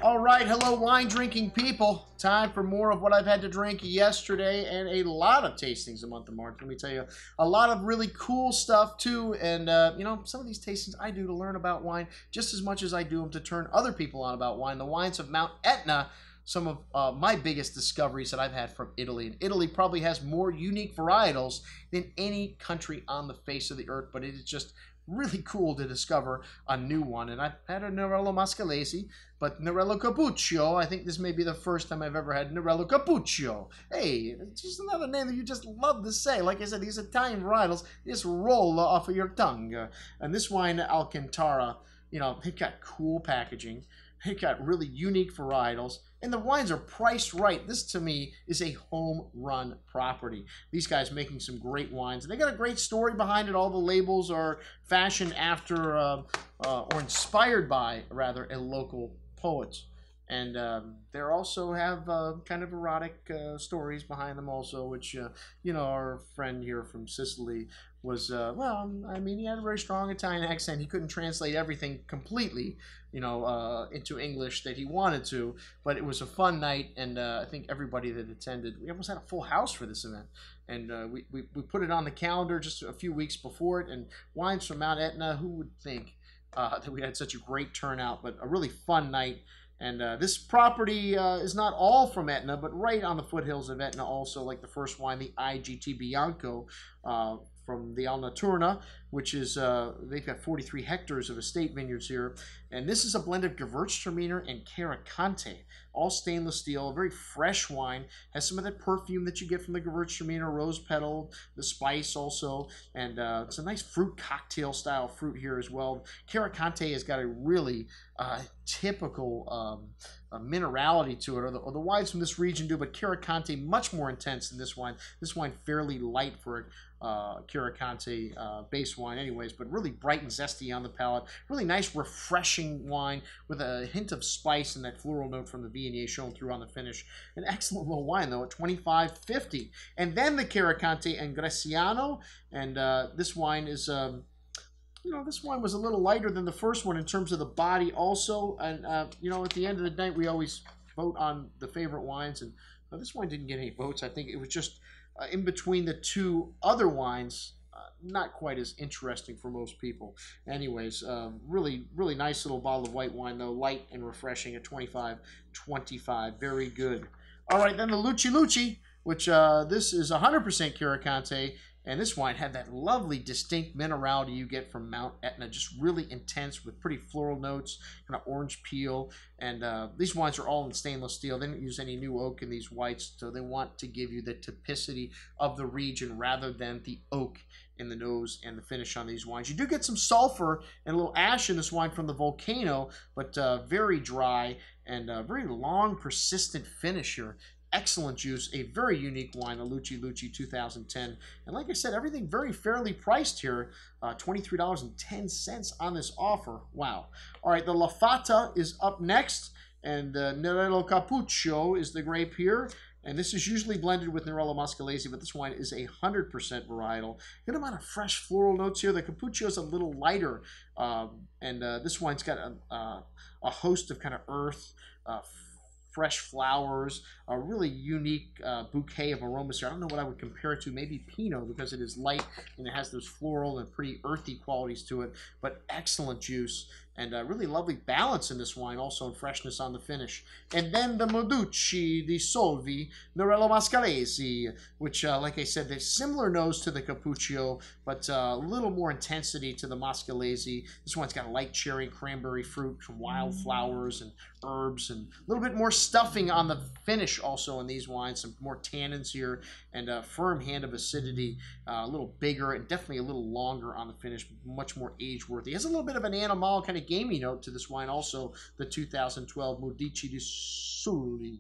All right, hello wine drinking people. Time for more of what I've had to drink yesterday and a lot of tastings the month of March. Let me tell you, a lot of really cool stuff too. And you know, some of these tastings I do to learn about wine just as much as I do them to turn other people on about wine. The wines of Mount Etna, some of my biggest discoveries that I've had from Italy. And Italy probably has more unique varietals than any country on the face of the earth, but it is just really cool to discover a new one. And I've had a Nerello Mascalese, but Nerello Cappuccio, I think this may be the first time I've ever had Nerello Cappuccio. Hey, it's just another name that you just love to say. Like I said, these Italian varietals just roll off of your tongue. And this wine, Cantara, you know, it got cool packaging. It got really unique varietals, and the wines are priced right. This, to me, is a home run property. These guys making some great wines, and they got a great story behind it. All the labels are fashioned after, or inspired by, rather, a local poet. And they also have kind of erotic stories behind them also, which, you know, our friend here from Sicily was, well, I mean, he had a very strong Italian accent. He couldn't translate everything completely, you know, into English that he wanted to, but it was a fun night, and I think everybody that attended, we almost had a full house for this event, and we put it on the calendar just a few weeks before it, and wines from Mount Etna, who would think that we had such a great turnout, but a really fun night. And this property is not all from Etna, but right on the foothills of Etna also, like the first wine, the IGT Bianco from the Alnaturna, which is, they've got 43 hectares of estate vineyards here. And this is a blend of Traminer and Grecanico, all stainless steel, a very fresh wine, has some of that perfume that you get from the Traminer, rose petal, the spice also, and it's a nice fruit cocktail style fruit here as well. Carricante has got a really typical minerality to it, or the wines from this region do, but Carricante much more intense than this wine. This wine fairly light for a Carricante base wine anyways, but really bright and zesty on the palate. Really nice, refreshing wine with a hint of spice and that floral note from the Viognier shown through on the finish. An excellent little wine though at $25.50. And then the Carricante and Grecanico, and this wine is you know, this wine was a little lighter than the first one in terms of the body also. And, you know, at the end of the night, we always vote on the favorite wines. And this wine didn't get any votes. I think it was just in between the two other wines, not quite as interesting for most people. Anyways, really, really nice little bottle of white wine, though. Light and refreshing at $25.25. Very good. All right, then the Oluchi Lucci, which this is 100% Carricante. And this wine had that lovely, distinct minerality you get from Mount Etna, just really intense with pretty floral notes, kind of orange peel. And these wines are all in stainless steel. They didn't use any new oak in these whites, so they want to give you the typicity of the region rather than the oak in the nose and the finish on these wines. You do get some sulfur and a little ash in this wine from the volcano, but very dry and very long, persistent finish here. Excellent juice, a very unique wine, Oluchi Lucci 2010. And like I said, everything very fairly priced here, $23.10 on this offer. Wow. All right, the Laffata is up next, and Nerello Cappuccio is the grape here. And this is usually blended with Nerello Mascalese, but this wine is 100% varietal. Good amount of fresh floral notes here. The Cappuccio is a little lighter, and this wine's got a host of kind of earth, fresh flowers, a really unique bouquet of aromas here. I don't know what I would compare it to. Maybe Pinot, because it is light and it has those floral and pretty earthy qualities to it, but excellent juice and really lovely balance in this wine, also in freshness on the finish. And then the Mabuchi di Solvi Nerello Mascalese, which, like I said, they're similar nose to the Cappuccio, but a little more intensity to the Mascalese. This one's got light cherry, cranberry fruit, some wildflowers and herbs, and a little bit more stuffing on the finish also in these wines, some more tannins here, and a firm hand of acidity, a little bigger and definitely a little longer on the finish, much more age-worthy. It has a little bit of an animal kind of gamey note to this wine also, the 2012 Mabuchi di Solvi.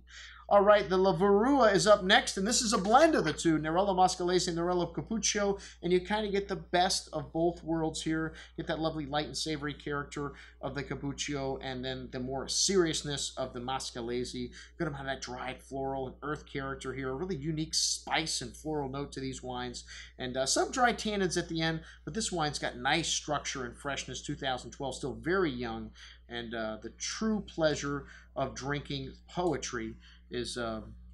All right, the Lavaro is up next, and this is a blend of the two, Nerello Mascalese and Nerello Cappuccio, and you kind of get the best of both worlds here. Get that lovely light and savory character of the Cappuccio, and then the more seriousness of the Mascalese. Going to have that dried floral and earth character here, a really unique spice and floral note to these wines, and some dry tannins at the end, but this wine's got nice structure and freshness, 2012, still very young, and the true pleasure of drinking poetry is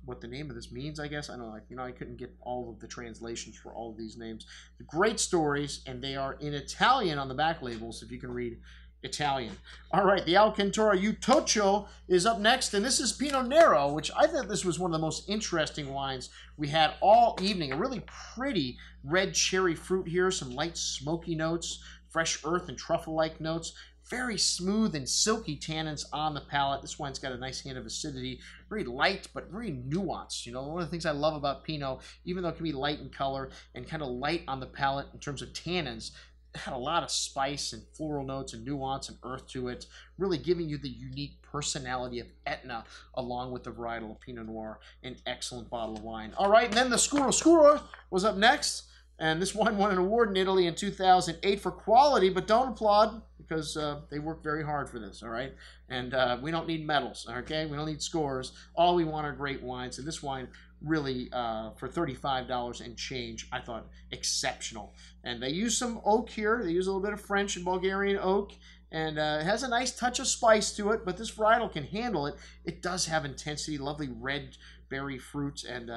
what the name of this means, I guess. I don't know, I couldn't get all of the translations for all of these names. Great stories, and they are in Italian on the back labels, if you can read Italian. All right, the Cantara Utoccio is up next, and this is Pinot Noir, which I thought this was one of the most interesting wines we had all evening. A really pretty red cherry fruit here, some light smoky notes, fresh earth and truffle-like notes. Very smooth and silky tannins on the palate. This wine's got a nice hint of acidity. Very light, but very nuanced. You know, one of the things I love about Pinot, even though it can be light in color and kind of light on the palate in terms of tannins, it had a lot of spice and floral notes and nuance and earth to it, really giving you the unique personality of Etna along with the varietal of Pinot Noir. An excellent bottle of wine. All right, and then the Squirrel was up next. And this wine won an award in Italy in 2008 for quality, but don't applaud because they worked very hard for this, all right? And we don't need medals, okay? We don't need scores. All we want are great wines. And this wine really, for $35 and change, I thought exceptional. And they use some oak here. They use a little bit of French and Bulgarian oak. And it has a nice touch of spice to it, but this varietal can handle it. It does have intensity, lovely red berry fruits, and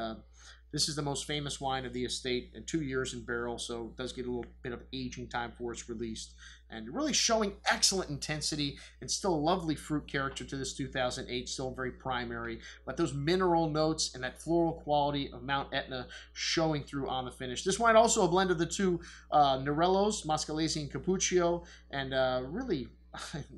this is the most famous wine of the estate, and 2 years in barrel, so it does get a little bit of aging time before it's released. And really showing excellent intensity and still a lovely fruit character to this 2008, still very primary. But those mineral notes and that floral quality of Mount Etna showing through on the finish. This wine also a blend of the two Nerellos, Mascalese and Cappuccio, and really,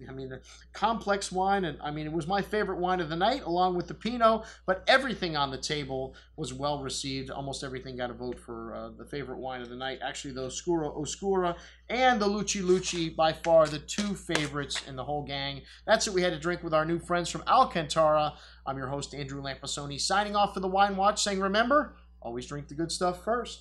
I mean, a complex wine, and I mean, it was my favorite wine of the night, along with the Pinot, but everything on the table was well received. Almost everything got a vote for the favorite wine of the night. Actually, the Oscura and the Oluchi Lucci, by far the two favorites in the whole gang. That's what we had to drink with our new friends from Cantara. I'm your host, Andrew Lampasoni, signing off for the Wine Watch, saying, remember, always drink the good stuff first.